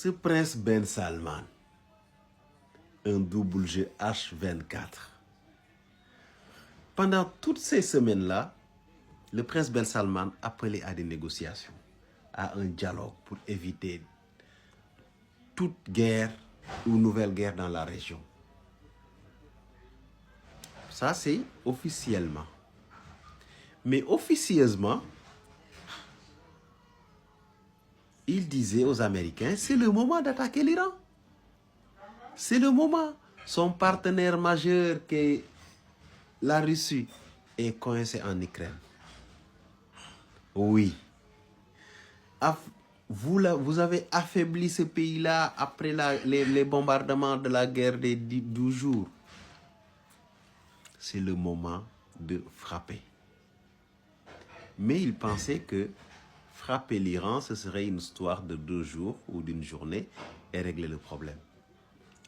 Ce prince Ben Salman, un double jeu H24. Pendant toutes ces semaines-là, le prince Ben Salman appelait à des négociations, à un dialogue pour éviter toute guerre ou nouvelle guerre dans la région. Ça, c'est officiellement. Mais officieusement, il disait aux Américains, c'est le moment d'attaquer l'Iran. C'est le moment. Son partenaire majeur, qui est la Russie, est coincé en Ukraine. Oui. Vous avez affaibli ce pays-là après les bombardements de la guerre des 12 jours. C'est le moment de frapper. Mais il pensait que frapper l'Iran, ce serait une histoire de 2 jours ou d'une journée et régler le problème.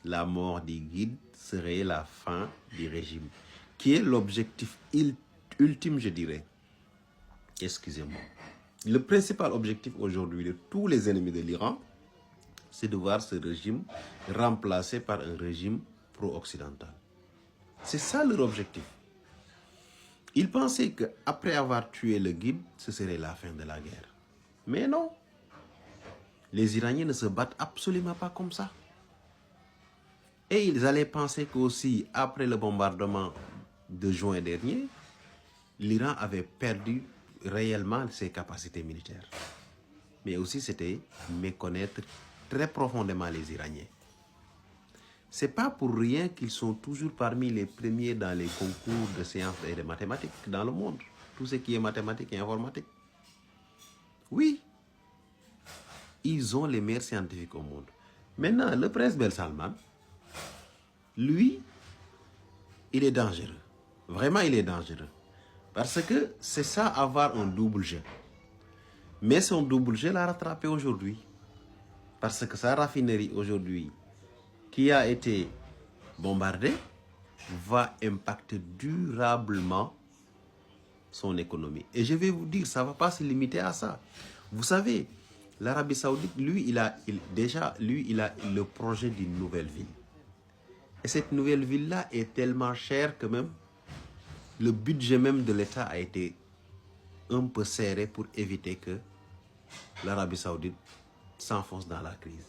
La mort du guide serait la fin du régime, qui est l'objectif ultime, je dirais. Excusez-moi. Le principal objectif aujourd'hui de tous les ennemis de l'Iran, c'est de voir ce régime remplacé par un régime pro-occidental. C'est ça leur objectif. Ils pensaient qu'après avoir tué le guide, ce serait la fin de la guerre. Mais non. Les Iraniens ne se battent absolument pas comme ça. Et ils allaient penser qu'aussi, après le bombardement de juin dernier, l'Iran avait perdu réellement ses capacités militaires. Mais aussi, c'était méconnaître très profondément les Iraniens. Ce n'est pas pour rien qu'ils sont toujours parmi les premiers dans les concours de sciences et de mathématiques dans le monde. Tout ce qui est mathématiques et informatique. Oui, ils ont les meilleurs scientifiques au monde. Maintenant, le prince Ben Salman, lui, il est dangereux. Vraiment, il est dangereux. Parce que c'est ça, avoir un double jeu. Mais son double jeu l'a rattrapé aujourd'hui. Parce que sa raffinerie aujourd'hui, qui a été bombardée, va impacter durablement son économie. Et je vais vous dire, ça ne va pas se limiter à ça. Vous savez, l'Arabie Saoudite, lui, il a le projet d'une nouvelle ville. Et cette nouvelle ville-là est tellement chère que même le budget même de l'État a été un peu serré pour éviter que l'Arabie Saoudite s'enfonce dans la crise.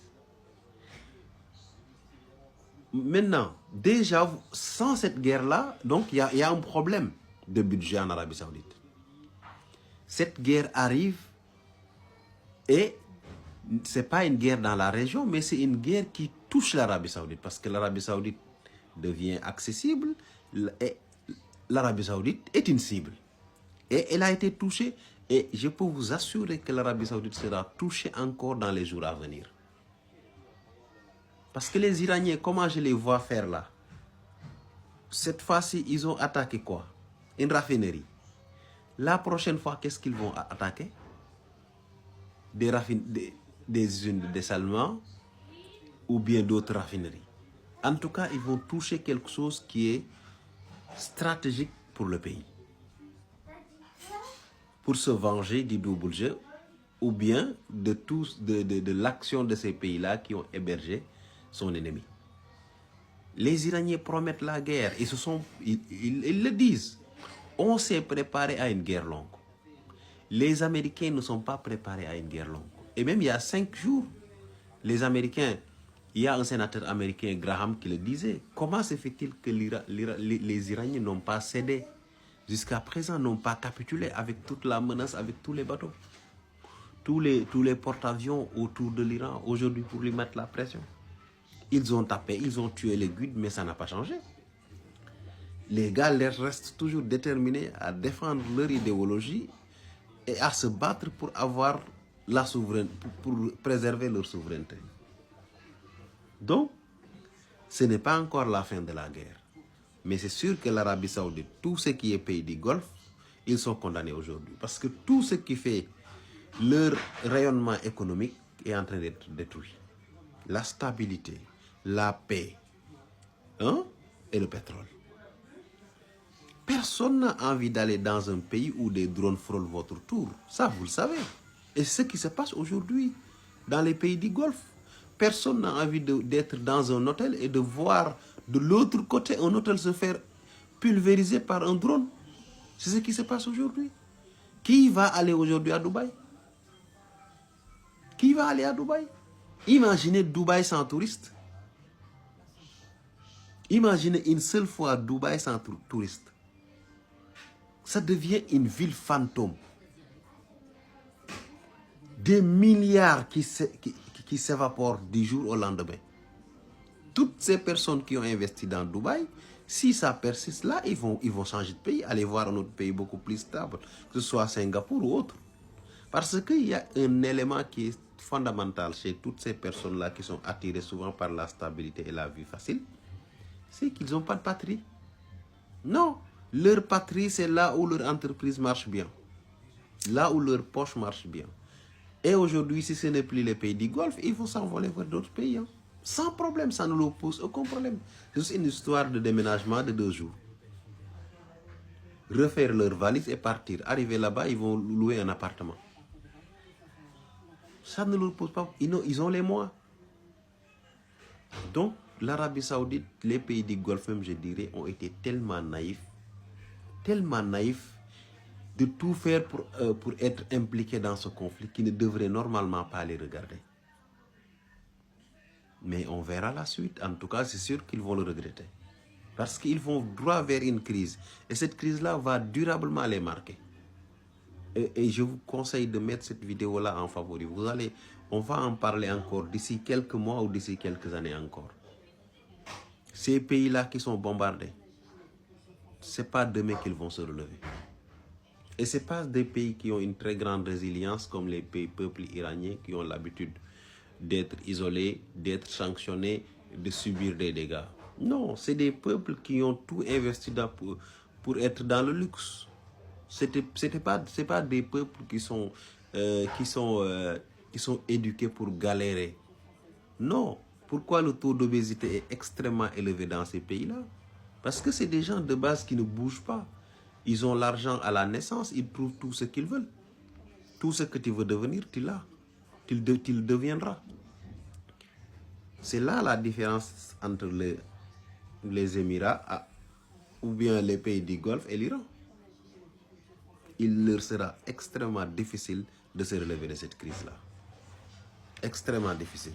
Maintenant, déjà, sans cette guerre-là, donc il y a un problème de budget en Arabie Saoudite. Cette guerre arrive et ce n'est pas une guerre dans la région, mais c'est une guerre qui touche l'Arabie Saoudite parce que l'Arabie Saoudite devient accessible et l'Arabie Saoudite est une cible. Et elle a été touchée et je peux vous assurer que l'Arabie Saoudite sera touchée encore dans les jours à venir. Parce que les Iraniens, comment je les vois faire là? Cette fois-ci, ils ont attaqué quoi? Une raffinerie. La prochaine fois, qu'est-ce qu'ils vont attaquer? Des usines de dessalement ou bien d'autres raffineries. En tout cas, ils vont toucher quelque chose qui est stratégique pour le pays. Pour se venger du double jeu ou bien de l'action de ces pays-là qui ont hébergé son ennemi. Les Iraniens promettent la guerre. Ils le disent. On s'est préparé à une guerre longue. Les Américains ne sont pas préparés à une guerre longue. Et même il y a 5 jours, les Américains, il y a un sénateur américain, Graham, qui le disait. Comment se fait-il que les Iraniens n'ont pas cédé? Jusqu'à présent, n'ont pas capitulé avec toute la menace, avec tous les bateaux. Tous les porte-avions autour de l'Iran, aujourd'hui, pour lui mettre la pression. Ils ont tapé, ils ont tué les guides, mais ça n'a pas changé. Les gars restent toujours déterminés à défendre leur idéologie et à se battre pour avoir la souveraineté, pour préserver leur souveraineté. Donc, ce n'est pas encore la fin de la guerre. Mais c'est sûr que l'Arabie Saoudite, tout ce qui est pays du Golfe, ils sont condamnés aujourd'hui. Parce que tout ce qui fait leur rayonnement économique est en train d'être détruit. La stabilité, la paix, et le pétrole. Personne n'a envie d'aller dans un pays où des drones frôlent votre tour. Ça, vous le savez. Et c'est ce qui se passe aujourd'hui dans les pays du Golfe. personne n'a envie d'être dans un hôtel et de voir de l'autre côté un hôtel se faire pulvériser par un drone. C'est ce qui se passe aujourd'hui. Qui va aller aujourd'hui à Dubaï? Qui va aller à Dubaï? Imaginez Dubaï sans touristes. Imaginez une seule fois Dubaï sans touristes. Ça devient une ville fantôme. Des milliards qui s'évaporent du jour au lendemain. Toutes ces personnes qui ont investi dans Dubaï, si ça persiste là, ils vont changer de pays, aller voir un autre pays beaucoup plus stable, que ce soit Singapour ou autre. Parce qu'il y a un élément qui est fondamental chez toutes ces personnes-là qui sont attirées souvent par la stabilité et la vie facile, c'est qu'ils n'ont pas de patrie. Non, leur patrie, c'est là où leur entreprise marche bien, là où leur poche marche bien. Et aujourd'hui, si ce n'est plus les pays du Golfe, ils vont s'envoler vers d'autres pays. Hein. Sans problème, ça ne leur pose aucun problème. C'est juste une histoire de déménagement de 2 jours. Refaire leur valise et partir. Arriver là-bas, ils vont louer un appartement. Ça ne leur pose pas. Ils ont les moyens. Donc, l'Arabie Saoudite, les pays du Golfe, même je dirais, ont été tellement naïfs de tout faire pour être impliqués dans ce conflit qui ne devrait normalement pas les regarder. Mais on verra la suite. En tout cas, c'est sûr qu'ils vont le regretter. Parce qu'ils vont droit vers une crise. Et cette crise-là va durablement les marquer. Et je vous conseille de mettre cette vidéo-là en favori. On va en parler encore d'ici quelques mois ou d'ici quelques années encore. Ces pays-là qui sont bombardés, ce n'est pas demain qu'ils vont se relever. Et ce n'est pas des pays qui ont une très grande résilience comme les peuples iraniens qui ont l'habitude d'être isolés, d'être sanctionnés, de subir des dégâts. Non, c'est des peuples qui ont tout investi pour être dans le luxe. C'est pas des peuples qui sont éduqués pour galérer. Non. Pourquoi le taux d'obésité est extrêmement élevé dans ces pays-là? Parce que c'est des gens de base qui ne bougent pas. Ils ont l'argent à la naissance, ils trouvent tout ce qu'ils veulent. Tout ce que tu veux devenir, tu l'as. Tu le deviendras. C'est là la différence entre les Émirats ou bien les pays du Golfe et l'Iran. Il leur sera extrêmement difficile de se relever de cette crise-là. Extrêmement difficile.